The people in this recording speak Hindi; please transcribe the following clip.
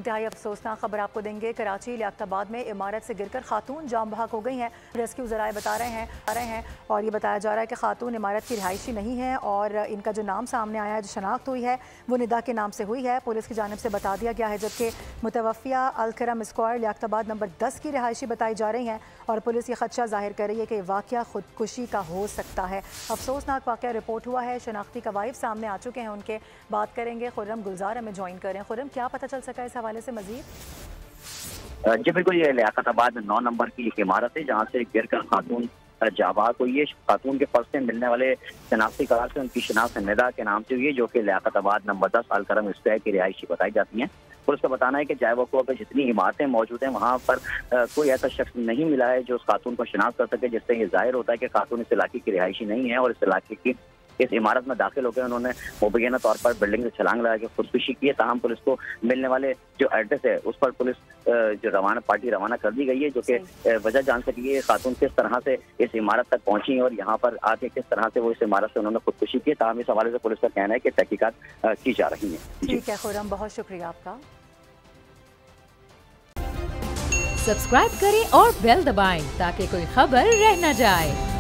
इंतहाई अफसोसनाक खबर आपको देंगे। कराची लियाकताबाद में इमारत से गिरकर खातून जाम बहक हो गई हैं। रेस्क्यू ज़राए बता रहे हैं और ये बताया जा रहा है कि खातून इमारत की रिहायशी नहीं है और इनका जो नाम सामने आया है, जो शनाख्त हुई है, वो निदा के नाम से हुई है। पुलिस की जानिब से बता दिया गया है, जबकि मुतवफ़िया अलकरम स्क्वायर लियाकताबाद नंबर 10 की रिहायशी बताई जा रही हैं और पुलिस ये खदशा जाहिर कर रही है कि वाक़या खुदकुशी का हो सकता है। अफसोसनाक वाक़या रिपोर्ट हुआ है, शनाख्ती कवायद सामने आ चुके हैं उनके। बात करेंगे खुर्रम गुलजार हमें ज्वाइन करें। खुर्रम, क्या पता चल सका इस हवाले से मजीद? जी बिल्कुल, ये लियाकताबाद 9 नंबर की एक इमारत है जहाँ से गिरकर खातून जाबाक हुई है। खातून के पर्स से मिलने वाले शनाख्ती कार्ड से उनकी शनाख्त निदा के नाम से हुई है, जो कि लियाकताबाद नंबर 10 अलकरम स्क्वायर की रिहायशी बताई जाती हैं। पुलिस का बताना है कि जाए वक़्त पे जितनी इमारतें मौजूद हैं वहाँ पर कोई ऐसा शख्स नहीं मिला है जो उस खातून को शनाख्त कर सके, जिससे ये जाहिर होता है कि खातून इस इलाके की रिहायशी नहीं है और इस इलाके की इस इमारत में दाखिल होकर उन्होंने मुबैना तौर पर बिल्डिंग से छलांग लगा के खुदकुशी की है। ताहम पुलिस को मिलने वाले जो एड्रेस है उस पर पुलिस जो पार्टी रवाना कर दी गई है, जो कि वजह जान सकी है खातून किस तरह से इस इमारत तक पहुंची और यहाँ पर आके किस तरह से वो इस इमारत से उन्होंने खुदकुशी की। ताहम इस हवाले से पुलिस का कहना है कि तहकीकात की जा रही है। ठीक है खुर्रम, बहुत शुक्रिया आपका। सब्सक्राइब करें और बेल दबाएं ताकि कोई खबर रह न जाए।